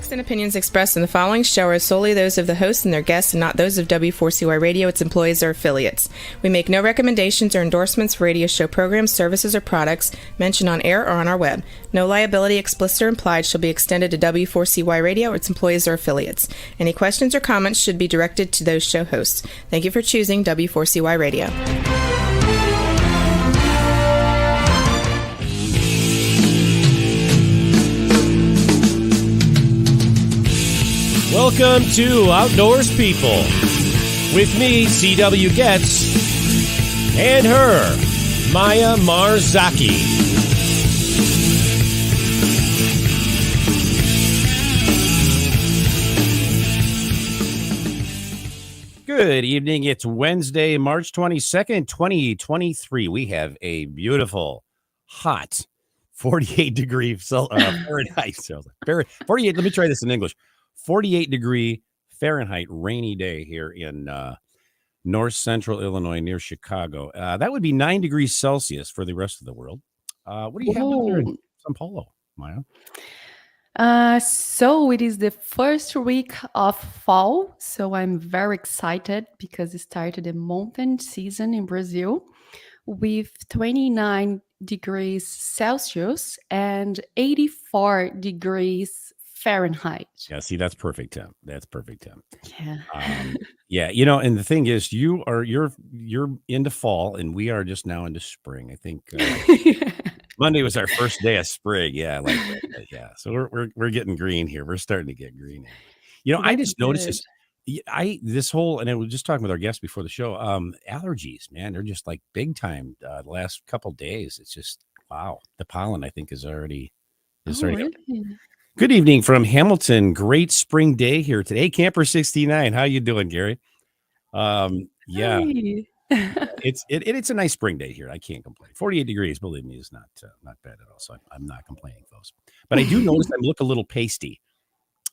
facts and opinions expressed in the following show are solely those of the host and their guests and not those of W4CY Radio, its employees, or affiliates. We make no recommendations or endorsements for radio show programs, services, or products mentioned on air or on our web. No liability, explicit or implied, shall be extended to W4CY Radio or its employees or affiliates. Any questions or comments should be directed to those show hosts. Thank you for choosing W4CY Radio. Welcome to Outdoors People with me, C.W. Getz, and her, Maya Marzaki. Good evening. It's Wednesday, March 22nd, 2023. We have a beautiful, hot 48-degree Fahrenheit. 48, let me try this in English. 48-degree Fahrenheit rainy day here in north central Illinois near Chicago. That would be 9 degrees Celsius for the rest of the world. What do you have there in São Paulo, Maya? So it is the first week of fall, so I'm very excited because it started the mountain season in Brazil with 29 degrees Celsius and 84 degrees Fahrenheit. Yeah, see, that's perfect, Tim. That's perfect, Tim. Yeah. Yeah, and the thing is, you're into fall, and we are just now into spring. I think Monday was our first day of spring. Yeah, like that. Yeah. So we're getting green here. We're starting to get green. I just noticed this. And I was just talking with our guest before the show. Allergies, man, they're just like big time. The last couple of days, it's just wow. The pollen, I think, is already. Really? Good evening from Hamilton. Great spring day here today. Camper 69. How you doing, Gary? Yeah. Hi. It's a nice spring day here. I can't complain. 48 degrees, believe me, is not bad at all. So I'm not complaining, folks. But I do notice I look a little pasty.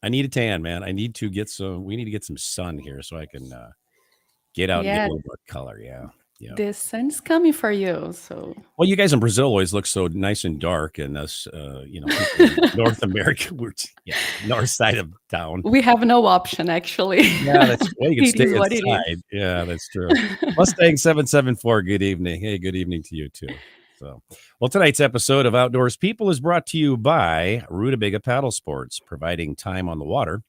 I need a tan, man. We need to get some sun here so I can get out and get a little more color. Yeah. The sun's coming for you. So well, you guys in Brazil always look so nice and dark, and us, people in North America, we're north side of town. We have no option, actually. Yeah, that's well, you can stay inside. Yeah, that's true. Mustang 774. Good evening. Hey, good evening to you too. So, well, tonight's episode of Outdoors People is brought to you by Rutabaga Paddle Sports, providing time on the water.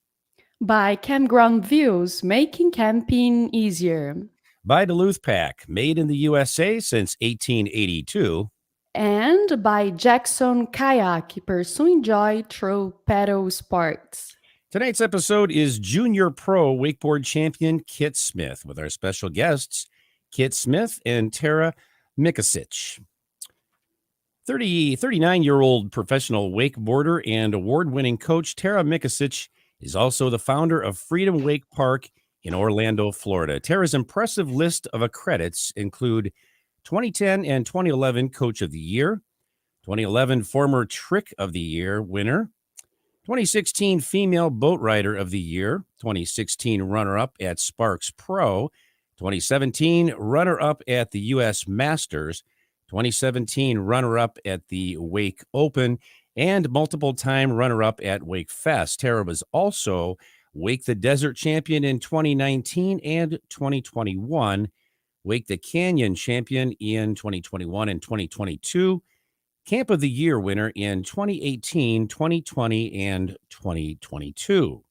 By Campground Views, making camping easier. By Duluth Pack, made in the USA since 1882. And by Jackson Kayak, pursuing joy through paddle sports. Tonight's episode is Junior Pro Wakeboard Champion Kitt Smith with our special guests, Kitt Smith and Tara Mikasic. 39-year-old professional wakeboarder and award-winning coach Tara Mikasic is also the founder of Freedom Wake Park in Orlando, Florida. Tara's impressive list of accredits include 2010 and 2011 Coach of the Year, 2011 former Trick of the Year winner, 2016 Female Boat Rider of the Year, 2016 runner-up at Sparks Pro, 2017 runner-up at the U.S. Masters, 2017 runner-up at the Wake Open, and multiple-time runner-up at Wake Fest. Tara was also Wake the Desert Champion in 2019 and 2021, Wake the Canyon Champion in 2021 and 2022, Camp of the Year winner in 2018, 2020, and 2022.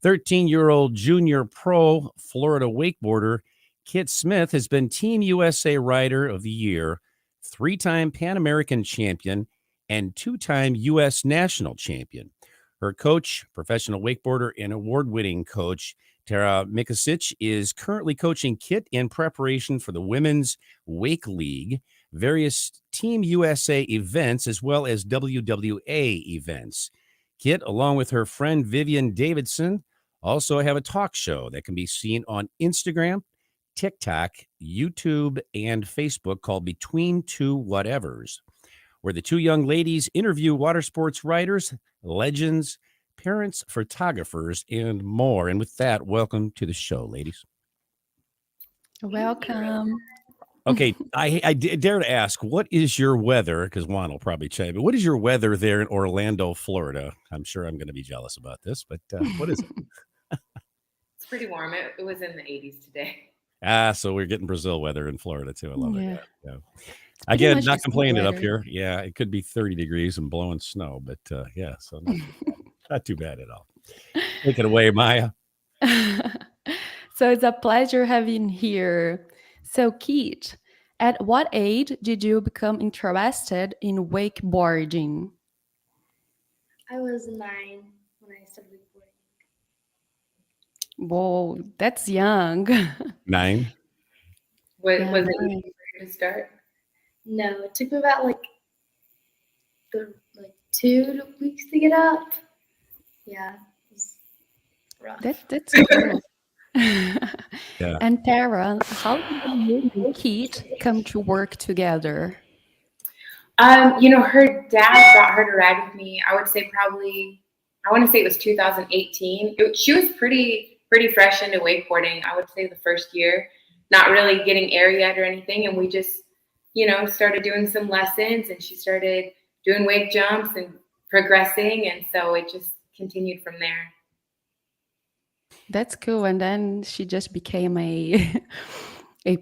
13-year-old Junior Pro Florida wakeboarder Kitt Smith has been Team USA Rider of the Year, 3-time Pan American Champion, and 2-time U.S. National Champion. Her coach, professional wakeboarder and award-winning coach Tara Mikasic, is currently coaching Kitt in preparation for the Women's Wake League, various Team USA events, as well as WWA events. Kitt, along with her friend Vivian Davidson, also have a talk show that can be seen on Instagram, TikTok, YouTube, and Facebook called Between Two Whatevers, where the two young ladies interview water sports writers, legends, parents, photographers, and more. And with that, welcome to the show, ladies. Welcome. Okay, I dare to ask, what is your weather? Because Juan will probably chime, but what is your weather there in Orlando, Florida? I'm sure I'm going to be jealous about this, but what is it? It's pretty warm. It was in the 80s today. So we're getting Brazil weather in Florida too. I love it. Yeah, Yeah. it's pretty Again, much the not same complaining up weather. here. Yeah, it could be 30 degrees and blowing snow, but yeah, so not too bad at all. Take it away, Maya. So it's a pleasure having you here. So, Kitt, at what age did you become interested in wakeboarding? I was 9 when I started wakeboarding. Whoa, that's young. 9. Yeah, Was it nice. easy for you to start? No, it took me about like 2 weeks to get up. Yeah, it was rough. That's cool. Yeah. And Tara, how did you and Kitt come to work together? Her dad brought her to ride with me. I would say probably, I want to say it was 2018. She was pretty fresh into wakeboarding. I would say the first year, not really getting air yet or anything. And we just, started doing some lessons, and she started doing wake jumps and progressing. And so it just continued from there. That's cool. And then she just became a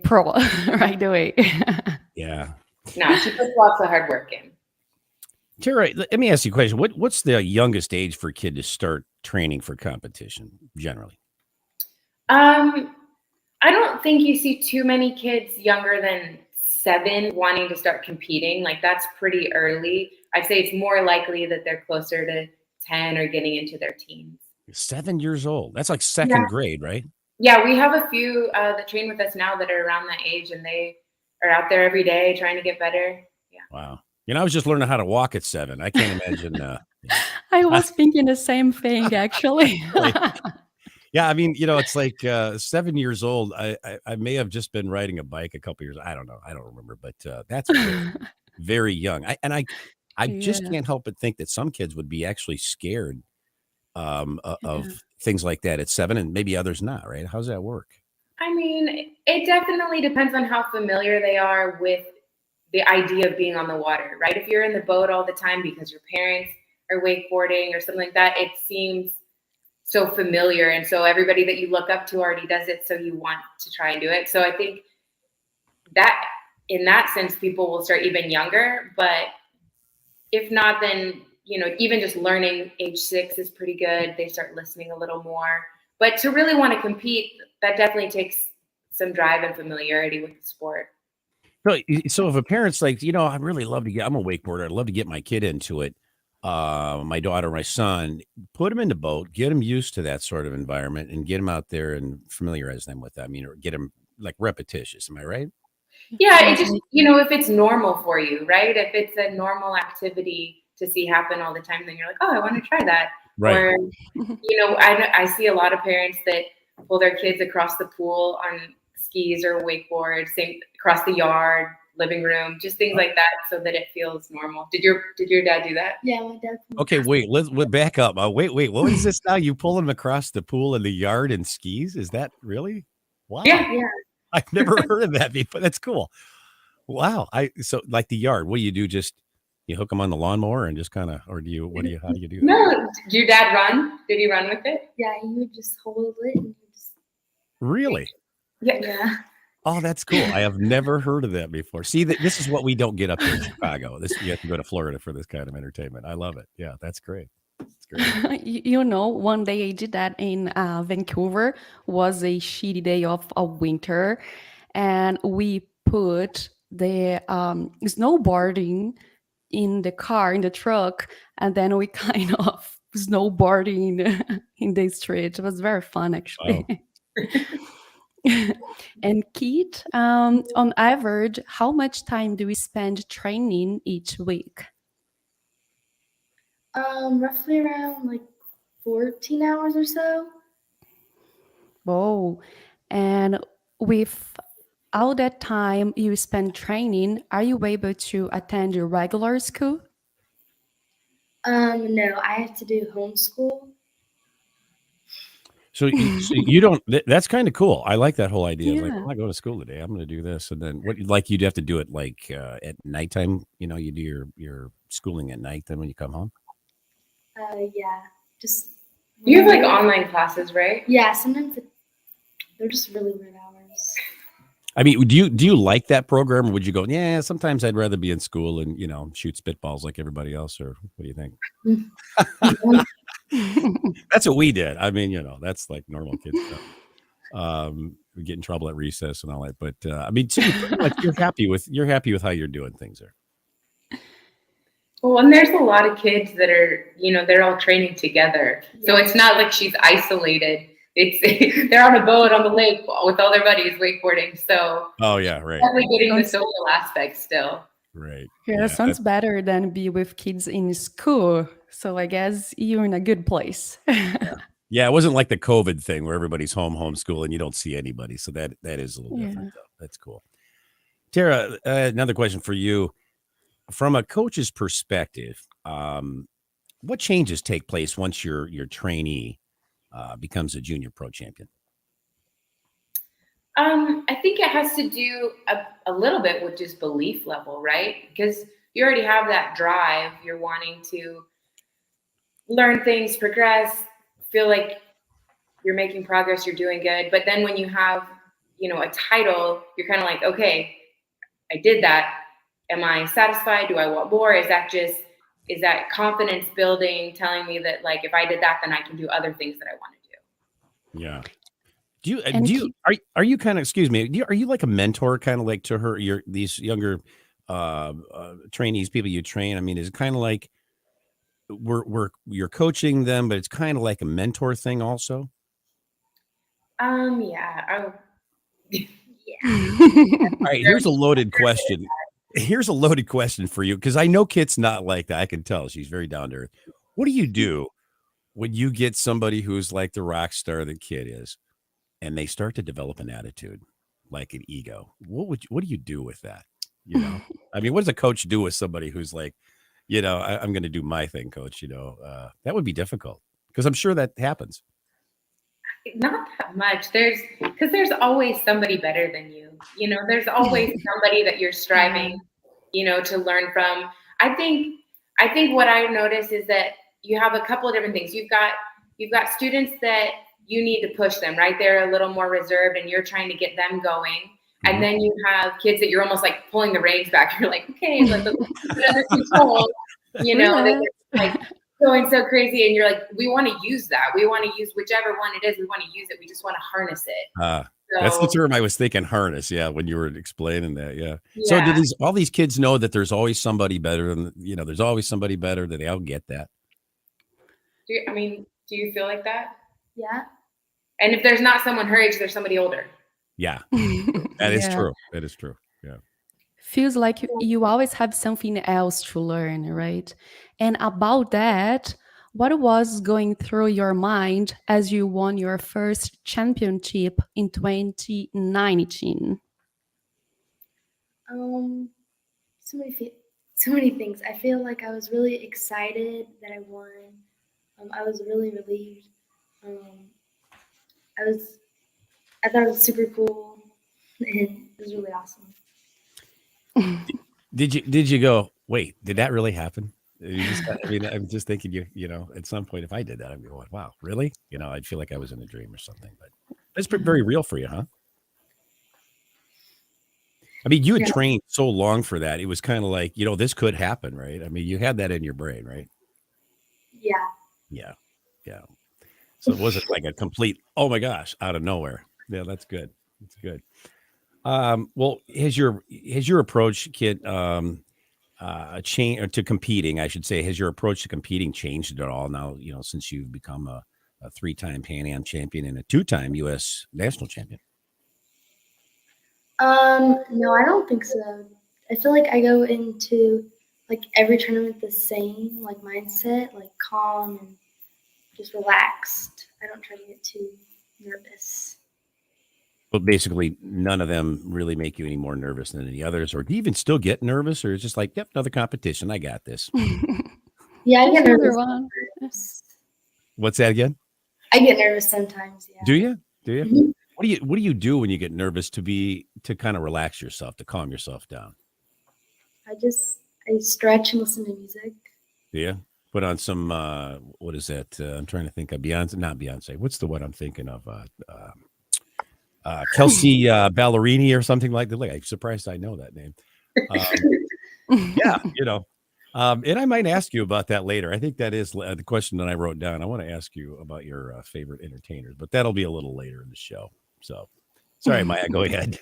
pro right away. Yeah. No, she puts lots of hard work in. Tara, let me ask you a question. What's the youngest age for a kid to start training for competition generally? I don't think you see too many kids younger than 7 wanting to start competing. Like, that's pretty early. I'd say it's more likely that they're closer to 10 or getting into their teens. 7 years old. That's like Yeah. 2nd grade, right? Yeah, we have a few that train with us now that are around that age, and they are out there every day trying to get better. Yeah. Wow. I was just learning how to walk at 7. I can't imagine. I was thinking the same thing, actually. Really? Yeah, I mean, it's like 7 years old. I may have just been riding a bike a couple years. I don't know. I don't remember, but that's very, very young. I just Yeah, can't help but think that some kids would be actually scared yeah. of things like that at 7, and maybe others not. Right? How's that work? I mean, it definitely depends on how familiar they are with the idea of being on the water, right? If you're in the boat all the time because your parents are wakeboarding or something like that, it seems so familiar. And so everybody that you look up to already does it, so you want to try and do it. So I think that in that sense, people will start even younger. But if not, then, even just learning age 6 is pretty good. They start listening a little more. But to really want to compete, that definitely takes some drive and familiarity with the sport. So if a parent's like, I'd really love to I'm a wakeboarder. I'd love to get my kid into it. My daughter, my son, put them in the boat, get them used to that sort of environment, and get them out there and familiarize them with that. I mean, or get them like repetitious. Am I right? Yeah, it Yes, just, if it's normal for you, right? If it's a normal activity to see happen all the time, then you're like, oh, I want to try that. Right. Or, I see a lot of parents that pull their kids across the pool on skis or wakeboard, same across the yard, living room, just things like that, so that it feels normal. Did your dad do that? Yeah, my dad. Okay, wait, let's back up. Wait, what is this now? You pulling them across the pool in the yard and skis? Is that really? Wow. Yeah. I've never heard of that before. That's cool. Wow. So like the yard, what do you do? Just you hook them on the lawnmower and just kind of, or how do you do that? No, did your dad run? Did he run with it? Yeah, he would just hold it and just. Really? Yeah. Oh, that's cool. I have never heard of that before. See, this is what we don't get up here in Chicago. You have to go to Florida for this kind of entertainment. I love it. Yeah, that's great. That's great. One day I did that in Vancouver. Was a shitty day of winter, and we put the snowboarding in the car, in the truck, and then we kind of snowboarding in the street. It was very fun, actually. And Kitt, on average, how much time do we spend training each week? Roughly around 14 hours or so. Oh, and with all that time you spend training, are you able to attend your regular school? No, I have to do homeschool. So you don't. That's kind of cool. I like that whole idea. Like, Yeah. I'm not going to school today. I'm going to do this, and then what? Like you'd have to do it like at nighttime. You know, you do your schooling at night. Then when you come home. Yeah, just You have like online classes, right? yeah. Sometimes they're just really weird hours. I mean, do you like that program, or would you go? Yeah, sometimes I'd rather be in school and shoot spitballs like everybody else. Or what do you think? That's what we did. I mean, that's like normal kid stuff. We get in trouble at recess and all that. But I mean, so like you're happy with how you're doing things there. Well, and there's a lot of kids that are, they're all training together. So it's not like she's isolated. It's they're on a boat on the lake with all their buddies wakeboarding. So oh yeah, right. Definitely getting the social aspect still. Right. Yeah, sounds better than be with kids in school. So I guess you're in a good place. Yeah, it wasn't like the COVID thing where everybody's homeschool and you don't see anybody. So that is a little different though. That's cool. Tara, another question for you. From a coach's perspective, what changes take place once your trainee becomes a junior pro champion? I think it has to do a little bit with just belief level, right? Because you already have that drive. You're wanting to learn things, progress, feel like you're making progress, you're doing good. But then when you have, a title, you're kind of like, okay, I did that. Am I satisfied? Do I want more? Is that confidence building, telling me that like, if I did that, then I can do other things that I want to do. Yeah. Are you kind of, excuse me, are you like a mentor kind of like to her, these younger trainees, people you train? I mean, is it kind of like you're coaching them, but it's kind of like a mentor thing also? Yeah. All right, here's a loaded question. Here's a loaded question for you, because I know Kitt's not like that. I can tell she's very down to earth. What do you do when you get somebody who's like the rock star that Kitt is, and they start to develop an attitude, like an ego? What do you do with that? I mean, what does a coach do with somebody who's like, I'm going to do my thing, coach? That would be difficult because I'm sure that happens. Not that much. Because there's always somebody better than you. There's always somebody that you're striving, to learn from. I think what I notice is that you have a couple of different things. You've got students that you need to push them, right? They're a little more reserved and you're trying to get them going. And then you have kids that you're almost like pulling the reins back. You're like, okay, let's put it under control. They're like going so crazy, and you're like, we want to use that. We want to use whichever one it is. We want to use it. We just want to harness it. That's the term I was thinking, harness. Yeah, when you were explaining that. Yeah. So do all these kids know that there's always somebody better, and there's always somebody better? That they all get that? Do you feel like that? Yeah. And if there's not someone her age, there's somebody older. Yeah, that is true. That is true. Yeah. Feels like you always have something else to learn, right? And about that, what was going through your mind as you won your first championship in 2019? So many things. I feel like I was really excited that I won. I was really relieved. I thought it was super cool, and it was really awesome. Did you go, wait, did that really happen? I'm just thinking, at some point, if I did that, I'd be going, wow, really? I'd feel like I was in a dream or something. But that's very real for you, huh? I mean, you had trained so long for that. It was kind of like, this could happen, right? I mean, you had that in your brain, right? Yeah. Yeah. So it wasn't like a complete, oh my gosh, out of nowhere. Yeah, that's good. That's good. Well, has your approach, Kitt, change to competing? I should say, has your approach to competing changed at all now? Since you've become a 3-time Pan Am champion and a 2-time U.S. national champion. No, I don't think so. I feel like I go into like every tournament the same, like mindset, like calm and just relaxed. I don't try to get too nervous. But basically, none of them really make you any more nervous than any others, or do you even still get nervous, or it's just like, yep, another competition, I got this? Yeah, I get nervous. What's that again? I get nervous sometimes. Yeah. Do you? Do you? Mhm. What do you do when you get nervous to kind of relax yourself, to calm yourself down? I stretch and listen to music. Do you? Put on some what is that? I'm trying to think of not Beyonce. What's the one I'm thinking of? Kelsey Ballerini or something like that. Like, I'm surprised I know that name. Yeah, and I might ask you about that later. I think that is the question that I wrote down. I want to ask you about your favorite entertainers, but that'll be a little later in the show. So, sorry, Maya, go ahead.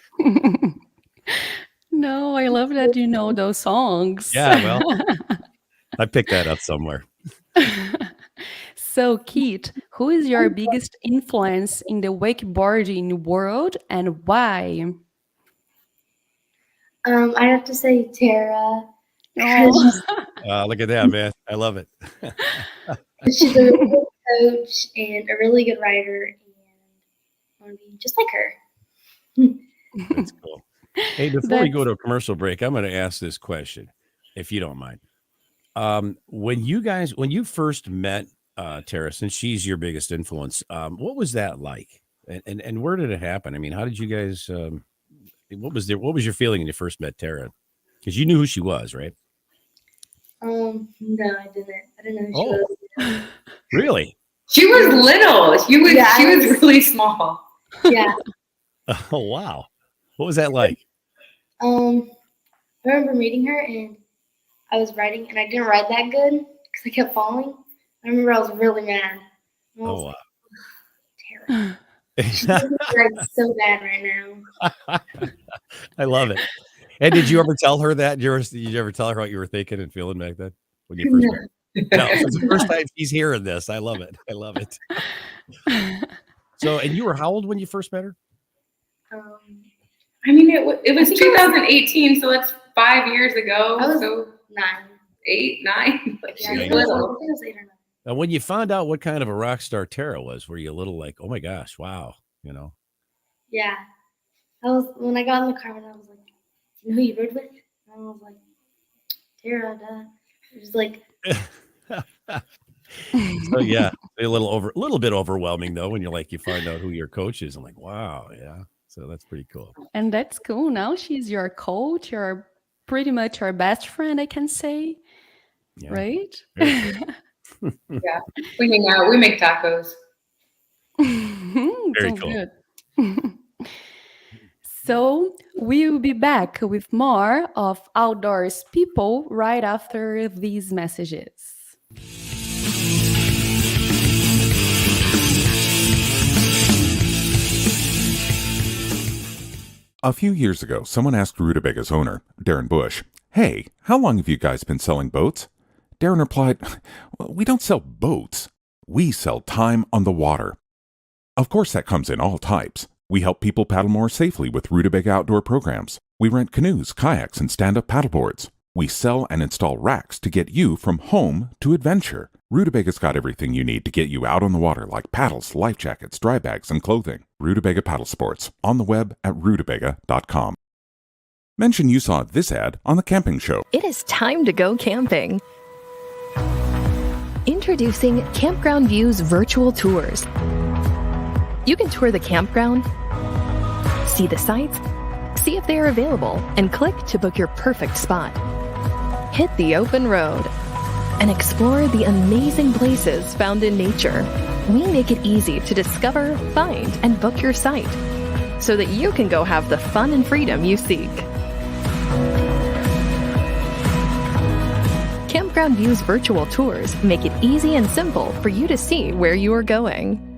No, I love that you know those songs. Yeah, well, I picked that up somewhere. So, Kitt, who is your biggest influence in the wakeboarding world and why? I have to say Tara. Oh. Look at that, man. I love it. She's a really good coach and a really good rider, and I want to be just like her. That's cool. Hey, before we go to a commercial break, I'm going to ask this question, if you don't mind. When you first met Tara, since she's your biggest influence, what was that like? And where did it happen? I mean, how did you guys? What was your feeling when you first met Tara? Because you knew who she was, right? No, I didn't. I didn't know who she was. Really? She was little. She was really small. Yeah. Oh, wow. What was that like? I remember meeting her, and I was riding, and I didn't ride that good because I kept falling. I remember I was really mad. And I was like, Tara. She's riding so bad right now. I love it. And did you ever tell her that? Did you ever tell her what you were thinking and feeling back then? When you first met her? No, it's the first time she's hearing this. I love it. I love it. So, and you were how old when you first met her? I mean, it was 2018, so that's 5 years ago. I was so 9. 8, 9. Like Yeah, she was I little. think it was 8 or 9. And when you found out what kind of a rock star Tara was, were you a little like, oh my gosh, wow, Yeah. When I got in the car, and I was like, "You know who you rode with?" And I was like, "Tara, duh." It was like, So yeah, a little bit overwhelming though when you find out who your coach is. I'm like, wow, yeah. So that's pretty cool. And that's cool. Now she's your coach. You're pretty much our best friend, I can say. Yeah. Right? Yeah. We hang out. We make tacos. Very So cool. good. So we will be back with more of Outdoors People right after these messages. A few years ago, someone asked Rutabaga's owner, Darren Bush, "Hey, how long have you guys been selling boats?" Darren replied, "Well, we don't sell boats. We sell time on the water." Of course, that comes in all types. We help people paddle more safely with Rutabaga outdoor programs. We rent canoes, kayaks, and stand-up paddleboards. We sell and install racks to get you from home to adventure. Rutabaga's got everything you need to get you out on the water, like paddles, life jackets, dry bags, and clothing. Rutabaga Paddle Sports, on the web at rutabaga.com. Mention you saw this ad on The Camping Show. It is time to go camping. Introducing Campground View's virtual tours. You can tour the campground, see the sites, see if they are available, and click to book your perfect spot. Hit the open road and explore the amazing places found in nature. We make it easy to discover, find, and book your site so that you can go have the fun and freedom you seek. Campground View's virtual tours make it easy and simple for you to see where you are going.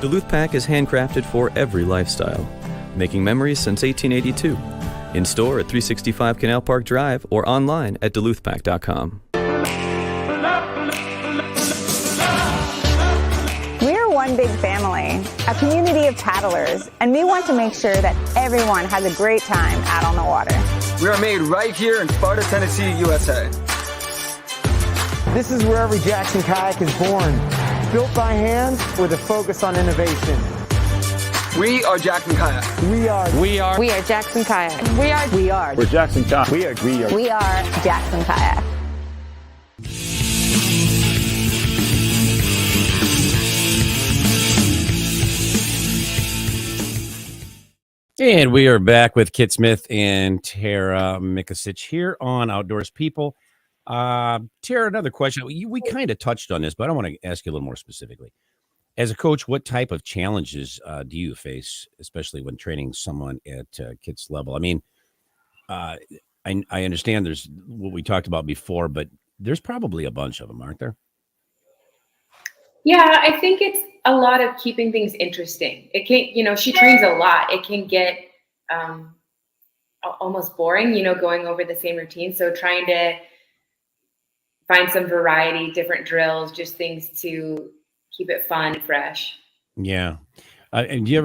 Duluth Pack is handcrafted for every lifestyle, making memories since 1882. In store at 365 Canal Park Drive or online at duluthpack.com. We're one big family, a community of paddlers, and we want to make sure that everyone has a great time out on the water. We are made right here in Sparta, Tennessee, USA. This is where every Jackson kayak is born. Built by hand with a focus on innovation. We are Jackson Kayak. We are Jackson Kayak. We're Jackson Kayak. We are Jackson Kayak. And we are back with Kitt Smith and Tara Mikasic here on Outdoors People. Tara, another question. We kind of touched on this, but I want to ask you a little more specifically. As a coach, what type of challenges do you face, especially when training someone at Kitt's level? I mean, I understand there's what we talked about before, but there's probably a bunch of them, aren't there? Yeah, I think it's a lot of keeping things interesting. It can, she trains a lot. It can get almost boring, going over the same routine. So trying to find some variety, different drills, just things to keep it fun and fresh. Yeah. And do you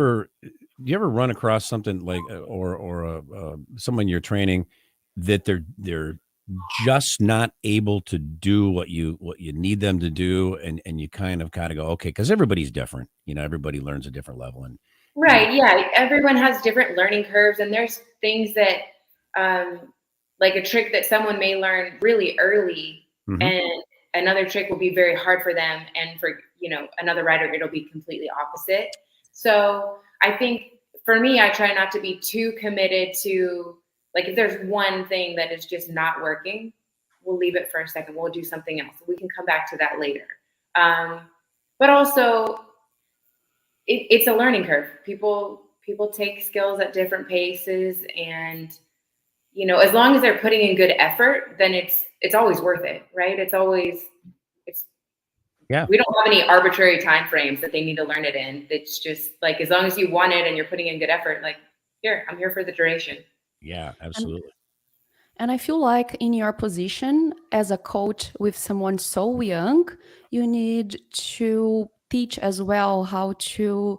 ever run across something like, or someone you're training that they're just not able to do what you need them to do, and you kind of go, okay, because everybody's different, everybody learns a different level, and right, yeah, everyone has different learning curves, and there's things that like a trick that someone may learn really early, and another trick will be very hard for them, and for another rider it'll be completely opposite. So I think for me, I try not to be too committed to, like, if there's one thing that is just not working, we'll leave it for a second. We'll do something else. We can come back to that later. But also, it's a learning curve. People take skills at different paces, and as long as they're putting in good effort, then it's always worth it, right? Yeah. We don't have any arbitrary time frames that they need to learn it in. It's just like, as long as you want it and you're putting in good effort, like, I'm here for the duration. Yeah, absolutely. And I feel like in your position as a coach with someone so young, you need to teach as well how to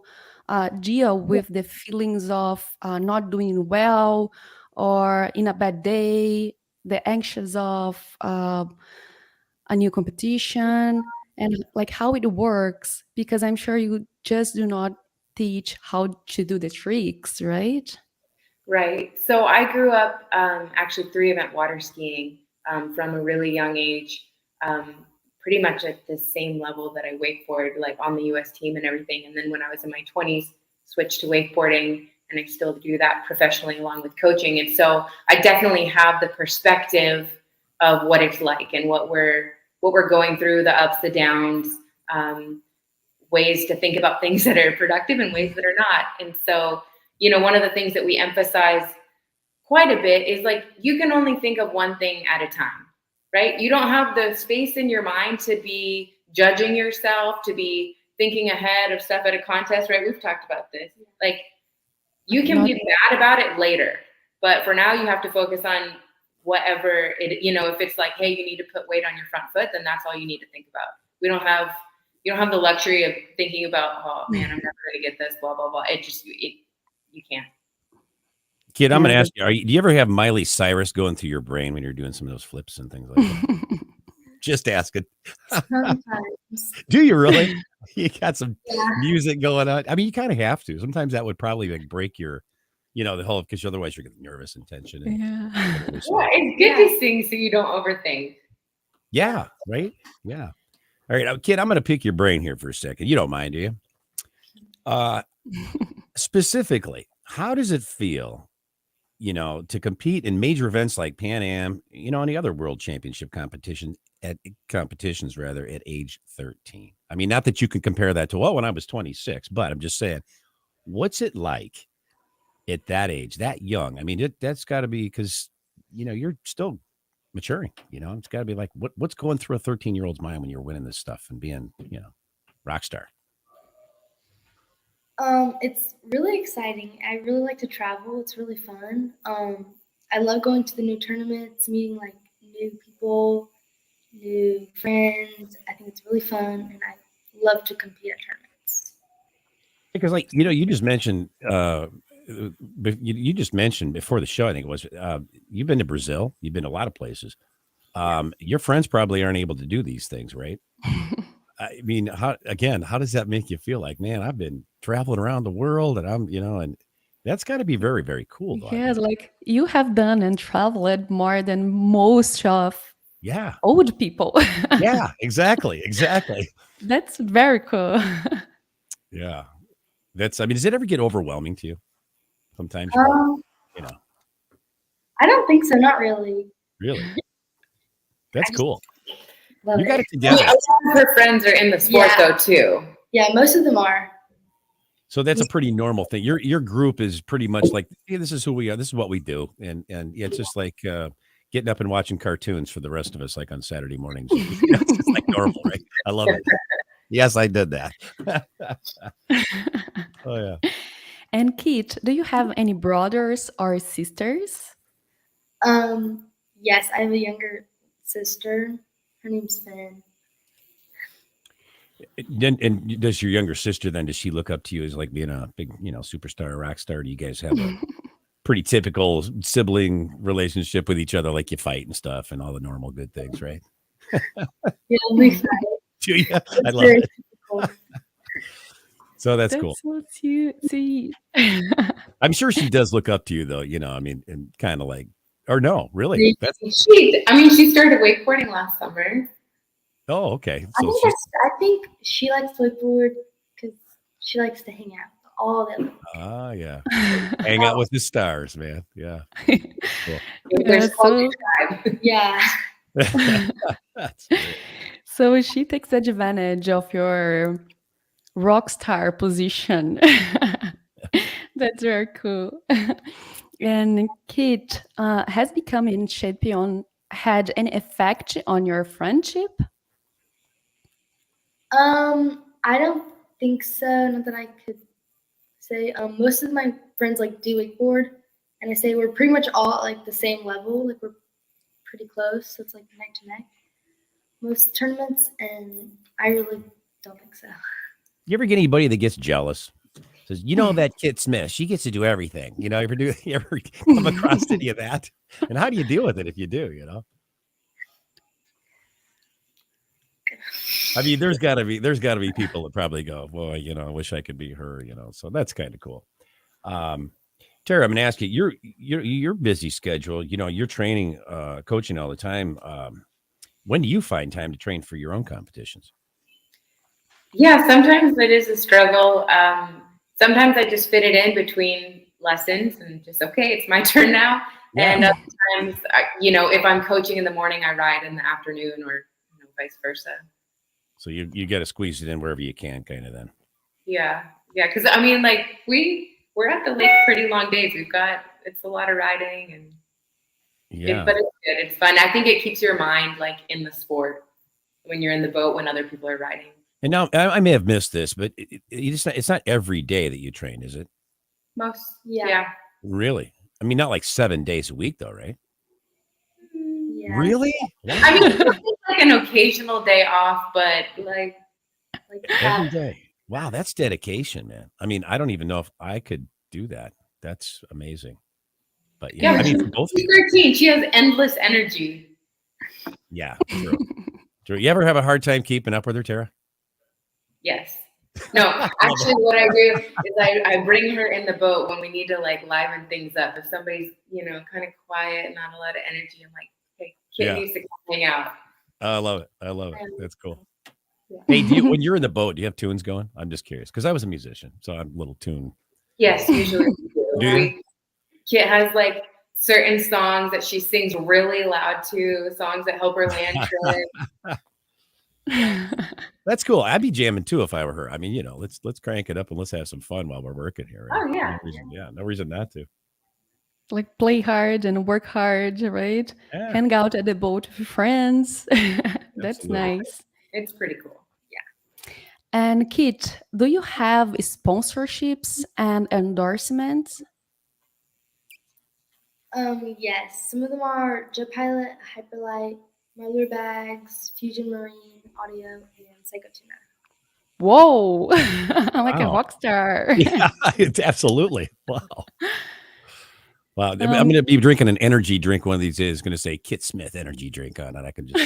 deal with the feelings of not doing well, or in a bad day, the anxious of a new competition, and like how it works, because I'm sure you just do not teach how to do the tricks, right? Right. So I grew up actually 3-event water skiing from a really young age, pretty much at the same level that I wakeboard, like on the US team and everything. And then when I was in my 20s, switched to wakeboarding, and I still do that professionally along with coaching. And so I definitely have the perspective of what it's like and what we're going through, the ups, the downs, ways to think about things that are productive and ways that are not. And so, one of the things that we emphasize quite a bit is, like, you can only think of one thing at a time, right? You don't have the space in your mind to be judging yourself, to be thinking ahead of stuff at a contest, right? We've talked about this. Like, you can be mad about it later, but for now you have to focus on whatever it, if it's like, hey, you need to put weight on your front foot, then that's all you need to think about. You don't have the luxury of thinking about, oh man, I'm never going to get this, blah, blah, blah. You can't. Kitt, I'm going to ask you, do you ever have Miley Cyrus going through your brain when you're doing some of those flips and things like that? Just asking. Sometimes. Do you really? You got some music going on. I mean, you kind of have to. Sometimes that would probably like break your, the whole, because otherwise you're getting nervous and tension. And it's good to sing so you don't overthink. Yeah, right? Yeah. All right, Kitt, I'm going to pick your brain here for a second. You don't mind, do you? Specifically, how does it feel, to compete in major events like Pan Am, any other world championship competitions at age 13? I mean, not that you can compare that to, when I was 26, but I'm just saying, what's it like at that age, that young? I mean, that's got to be, because, you're still maturing, it's got to be like, what's going through a 13-year-old's mind when you're winning this stuff and being, rock star? It's really exciting. I really like to travel. It's really fun. I love going to the new tournaments, meeting like new people, new friends. I think it's really fun, and I love to compete at tournaments. Because, like, you just mentioned you just mentioned before the show, I think it was, you've been to Brazil. You've been to a lot of places. Your friends probably aren't able to do these things, right? I mean, how does that make you feel? Like, man, I've been traveling around the world and and that's got to be very, very cool, though. Yes, like you have done and traveled more than most of Yeah. old people. Yeah, exactly. Exactly. That's very cool. Yeah. Does it ever get overwhelming to you? Sometimes, you know, I don't think so. Not really. really. That's cool. Love You got it. it together. A lot of her friends are in the sport though too. Yeah, most of them are. So that's a pretty normal thing. Your group is pretty much like, hey, this is who we are. This is what we do. And yeah, it's just like getting up and watching cartoons for the rest of us, like on Saturday mornings. It's just like normal, right? I love it. Yes, I did that. Oh yeah. And Kitt, do you have any brothers or sisters? Yes, I have a younger sister. Her name's Finn. And does your younger sister then? Does she look up to you as like being a big, superstar, rock star? Do you guys have a pretty typical sibling relationship with each other, like you fight and stuff, and all the normal good things, right? Yeah, we fight. Do you? I love very it. So that's cool. So sweet. I'm sure she does look up to you, though. And kind of like, or no, really? She started wakeboarding last summer. Oh, okay. I So think she likes wakeboard because she likes to hang out with all of them. yeah, hang out with the stars, man. Yeah. Cool. Yeah. That's great. So she takes advantage of your rock star position. That's very cool. And Kitt, has becoming champion had any effect on your friendship? I don't think so. Not that I could say. Most of my friends do wakeboard, and I say we're pretty much all at the same level. Like we're pretty close. So it's like neck to neck. Most tournaments, and I really don't think so. You ever get anybody that gets jealous? Says, that Kitt Smith, she gets to do everything. You ever come across any of that? And how do you deal with it if you do? I mean, there's got to be people that probably go, well, I wish I could be her. So that's kind of cool. Tara, I'm going to ask you, your busy schedule. You're training, coaching all the time. When do you find time to train for your own competitions? Yeah, sometimes it is a struggle. Sometimes I just fit it in between lessons and just, okay, it's my turn now. Yeah. And other times, if I'm coaching in the morning, I ride in the afternoon or vice versa. So you got to squeeze it in wherever you can, kind of then. Yeah. Because we're at the lake pretty long days. It's a lot of riding and but it's good. It's fun. I think it keeps your mind in the sport when you're in the boat when other people are riding. And now I may have missed this, but it's not every day that you train, is it? Most, yeah. Really? I mean, not like 7 days a week, though, right? Yeah. Really? Wow. I mean, it's like an occasional day off, but like every day. Wow, that's dedication, man. I mean, I don't even know if I could do that. That's amazing. But yeah, I mean, for both. She's 13. She has endless energy. Yeah, true. True. You ever have a hard time keeping up with her, Tara? Yes. No, actually what I do is I bring her in the boat when we need to liven things up. If somebody's, kind of quiet and not a lot of energy, I'm like, hey, Kitt needs to come hang out. I love it. That's cool. Yeah. Hey, when you're in the boat, do you have tunes going? I'm just curious because I was a musician, so I'm a little tune. Yes, usually we do. Kitt has certain songs that she sings really loud to, songs that help her land trip. That's cool. I'd be jamming too if I were her. I mean, let's crank it up and let's have some fun while we're working here. Right? Oh yeah. No reason not to. Play hard and work hard, right? Yeah. Hang out at the boat with friends. That's nice. It's pretty cool. Yeah. And Kitt, do you have sponsorships and endorsements? Yes. Some of them are Jet Pilot, Hyperlight, Marlure Bags, Fusion Marine Audio, and Psycho Tuna. Whoa, I'm like a Wow. rock star. Yeah, it's absolutely. Wow. Wow. I'm Um, going to be drinking an energy drink one of these days. It's going to say Kitt Smith energy drink on it. I can just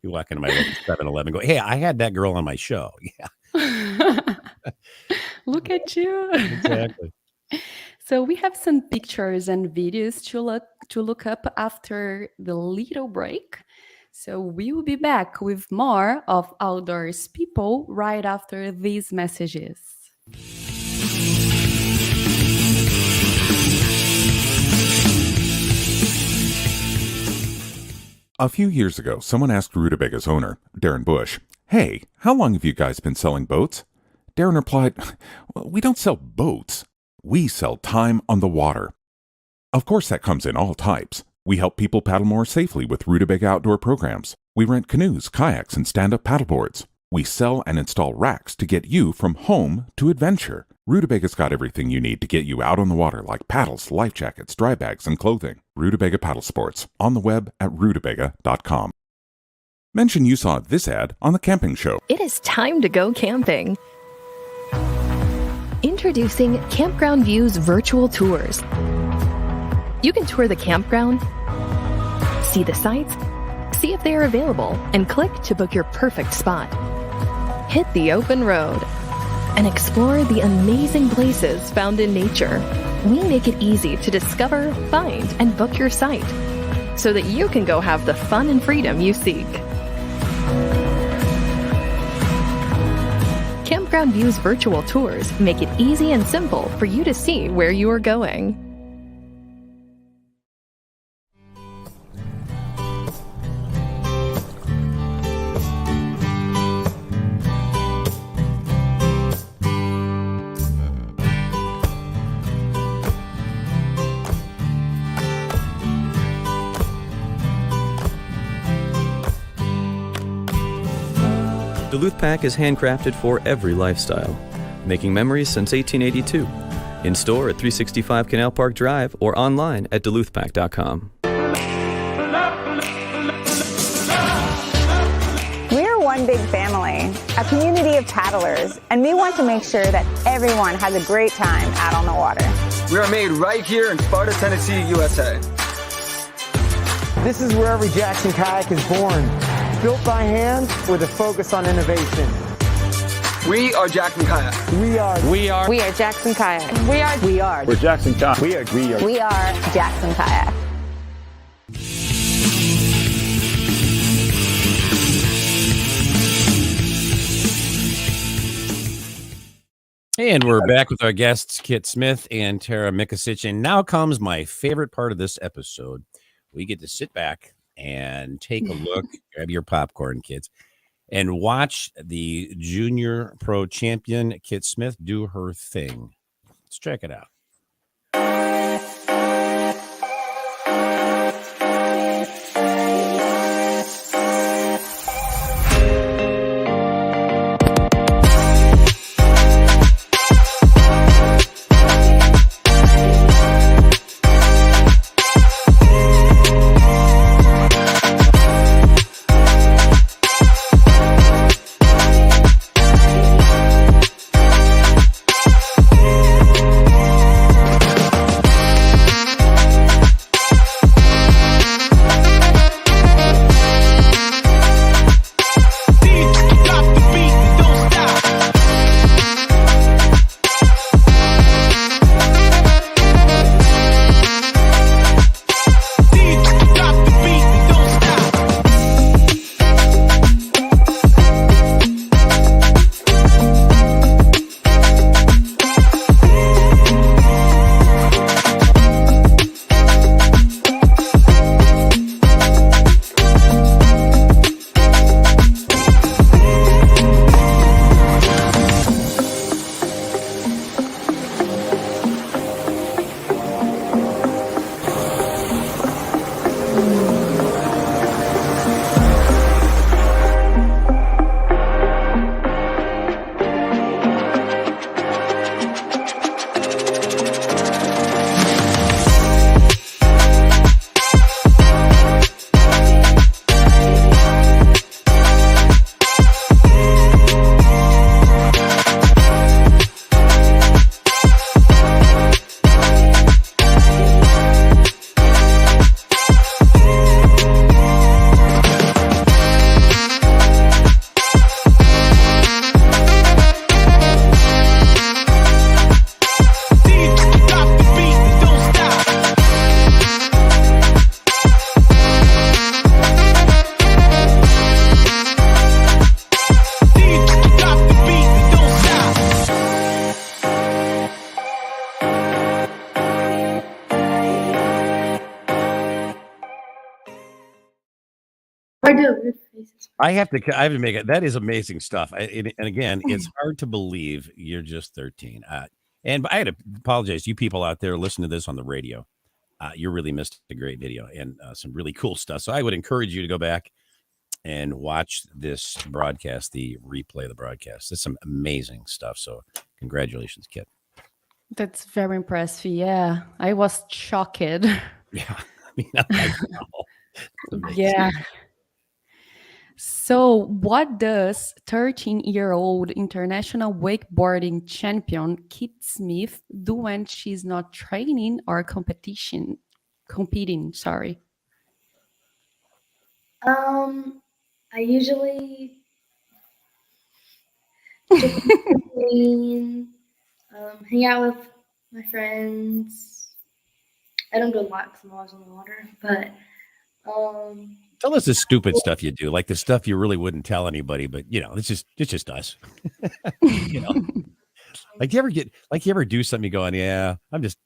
be walking to my local 7-Eleven, go, hey, I had that girl on my show. Yeah, Look at you. exactly. So we have some pictures and videos to look up after the little break. So we will be back with more of Outdoors People right after these messages. A few years ago, someone asked Rutabaga's owner, Darren Bush, hey, how long have you guys been selling boats? Darren replied, well, we don't sell boats. We sell time on the water. Of course, that comes in all types. We help people paddle more safely with Rutabaga outdoor programs. We rent canoes, kayaks, and stand-up paddleboards. We sell and install racks to get you from home to adventure. Rutabaga's got everything you need to get you out on the water, like paddles, life jackets, dry bags, and clothing. Rutabaga Paddle Sports, on the web at rutabaga.com. Mention you saw this ad on The Camping Show. It is time to go camping. Introducing Campground Views virtual tours. You can tour the campground, see the sights, see if they are available, and click to book your perfect spot. Hit the open road and explore the amazing places found in nature. We make it easy to discover, find, and book your site so that you can go have the fun and freedom you seek. Campground Views virtual tours make it easy and simple for you to see where you are going. Duluth Pack is handcrafted for every lifestyle, making memories since 1882. In store at 365 Canal Park Drive or online at duluthpack.com. We're one big family, a community of paddlers, and we want to make sure that everyone has a great time out on the water. We are made right here in Sparta, Tennessee, USA. This is where every Jackson kayak is born. Built by hand with a focus on innovation. We are Jackson Kayak. We are Jackson Kayak. We're Jackson Kayak. We are Jackson Kayak. And we're back with our guests, Kitt Smith and Tara Mikasich. And now comes my favorite part of this episode. We get to sit back and take a look, grab your popcorn, kids, and watch the junior pro champion, Kitt Smith, do her thing. Let's check it out. I have to make it. That is amazing stuff. And again, it's hard to believe you're just 13. And I had to apologize to you people out there listening to this on the radio. You really missed a great video and some really cool stuff. So I would encourage you to go back and watch this broadcast, the replay of the broadcast. It's some amazing stuff. So congratulations, Kitt. That's very impressive. Yeah, I was shocked. Yeah, I mean, I know. Yeah. So, what does 13-year-old international wakeboarding champion Kitt Smith do when she's not training or competing? Sorry. I usually just clean, hang out with my friends. I don't do a lot because I'm always on the water, but tell us the stupid stuff you do, like the stuff you really wouldn't tell anybody, but it's just us. Like you ever do something you go on, yeah, I'm just,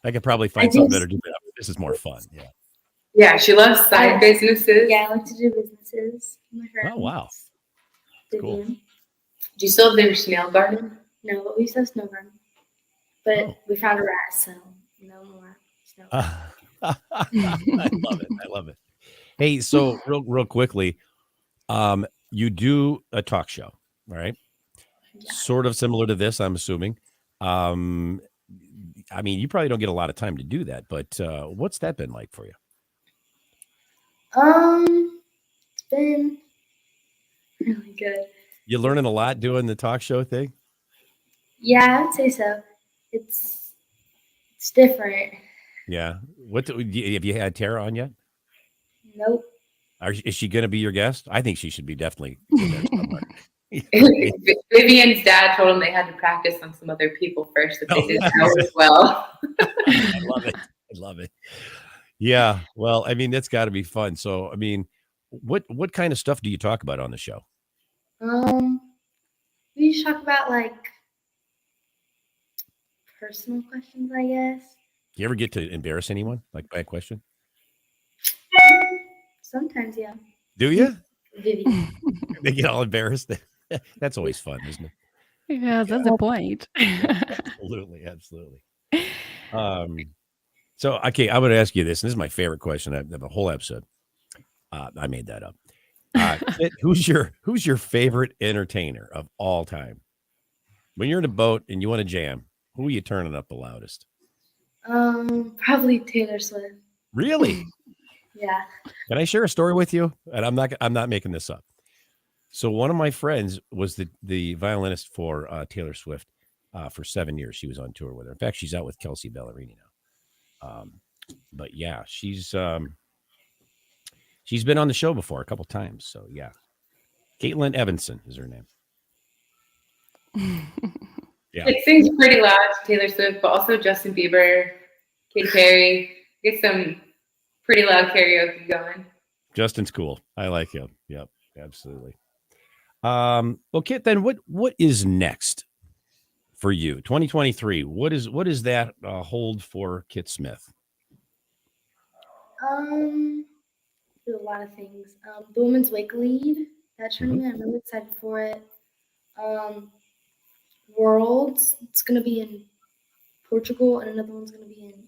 I could probably find something better to do. This is more fun. Yeah. Yeah, she loves side businesses. Yeah, I like to do businesses with my friends. Oh, wow. Cool. Do you still have their snail garden? No, but we used to have snow garden. But we found a rat, so no more snow garden. I love it. Hey, so real quickly, you do a talk show, right? Yeah. Sort of similar to this, I'm assuming. I mean, you probably don't get a lot of time to do that, but what's that been like for you? It's been really good. You learning a lot doing the talk show thing? Yeah, I would say so. It's different. Yeah. Have you had Tara on yet? Nope. Is she going to be your guest? I think she should be definitely there somewhere. Vivian's dad told him they had to practice on some other people first if they did as well. I love it. Yeah. Well, I mean, that's got to be fun. So, I mean, what kind of stuff do you talk about on the show? We just talk about like personal questions, I guess. Do you ever get to embarrass anyone, like by a question? Sometimes, yeah. Do you? Vivian. They get all embarrassed. That's always fun, isn't it? Yeah, that's the point. Absolutely. So, okay, I'm going to ask you this. And this is my favorite question of the whole episode. I made that up. Who's your favorite entertainer of all time? When you're in a boat and you want to jam, who are you turning up the loudest? Probably Taylor Swift. Really? Yeah. Can I share a story with you? And I'm not making this up. So one of my friends was the violinist for Taylor Swift for 7 years. She was on tour with her. In fact, she's out with Kelsey Ballerini now. But yeah, she's been on the show before a couple times. So yeah, Caitlin Evanson is her name. Yeah, it sings pretty loud to Taylor Swift, but also Justin Bieber, Katy Perry. Get some pretty loud karaoke going. Justin's cool. I like him. Yep, absolutely. Well, Kitt, then what is next for you? 2023. What is that hold for Kitt Smith? Do a lot of things. The women's wake lead, that tournament, I'm really excited for it. Worlds, it's going to be in Portugal, and another one's going to be in.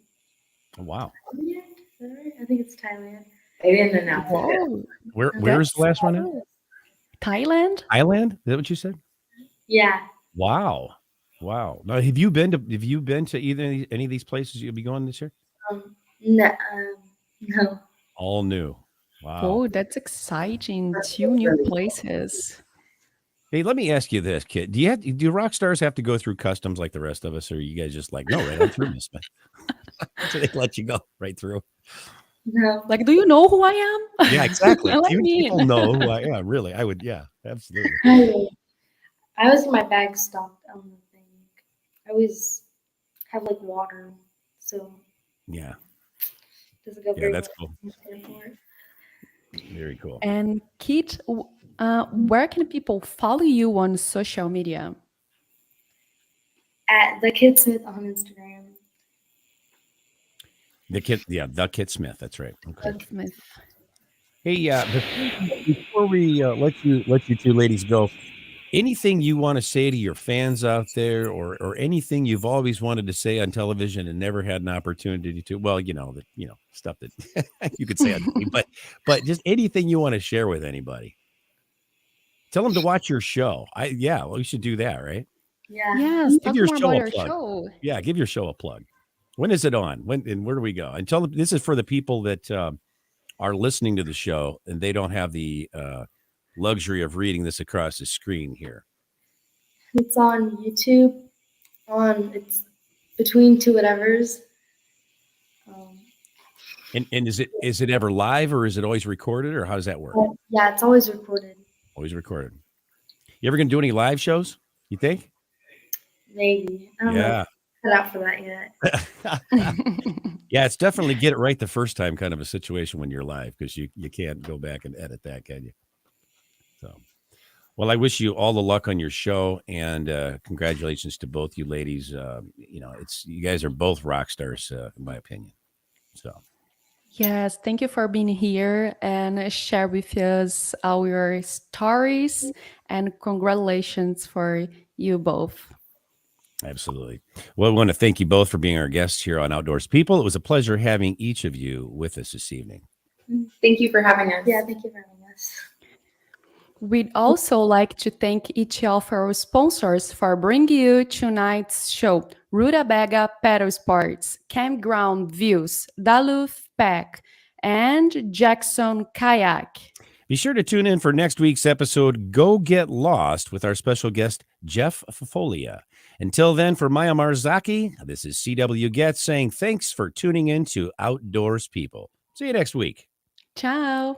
Oh, wow. Thailand? Is that right? I think it's Thailand. They didn't announce it. Where's the last one at? Thailand? Thailand? Is that what you said? Yeah. Wow. Now, have you been to either any of these places you'll be going this year? No. All new. Wow. Oh, that's exciting. 2 new places. Hey, let me ask you this, Kitt. Do rock stars have to go through customs like the rest of us, or are you guys just like, no, right on through this, man? So they let you go right through. No. Like, do you know who I am? Yeah, exactly. What I Even mean. people know who I am. Really, I would. Yeah, absolutely. I always get my bag stocked on the thing. I always have like water, so yeah. Doesn't go that's cool. Very cool. And Kitt, where can people follow you on social media? At the Kitt Smith on Instagram. The Kitt Smith. That's right. Okay. Kitt Smith. Hey, before we let you two ladies go, anything you want to say to your fans out there, or anything you've always wanted to say on television and never had an opportunity to? Well, stuff that you could say on TV, but just anything you want to share with anybody. Tell them to watch your show. We should do that, right? Yeah. Yes, Give talk your more show about a your plug. show. Yeah, give your show a plug. When is it on? When and where do we go? And tell them this is for the people that are listening to the show and they don't have the luxury of reading this across the screen here. It's on YouTube. It's between two whatevers. And is it ever live, or is it always recorded, or how does that work? Yeah, it's always recorded. Always recorded. You ever gonna do any live shows, you think? Maybe. I don't know. Cut out for that yet. Yeah, it's definitely get it right the first time kind of a situation when you're live, because you can't go back and edit that, can you? So, well, I wish you all the luck on your show, and congratulations to both you ladies. You guys are both rock stars, in my opinion. So. Yes, thank you for being here and share with us all your stories, and congratulations for you both. Absolutely. Well, I want to thank you both for being our guests here on Outdoors People. It was a pleasure having each of you with us this evening. Thank you for having us. Yeah, thank you for having us. We'd also like to thank each of our sponsors for bringing you tonight's show: Rutabaga Paddle Sports, Campground Views, Duluth Pack, and Jackson Kayak. Be sure to tune in for next week's episode, Go Get Lost, with our special guest, Jeff Fofolia. Until then, for Maya Marzaki, this is CW Getz saying thanks for tuning in to Outdoors People. See you next week. Ciao.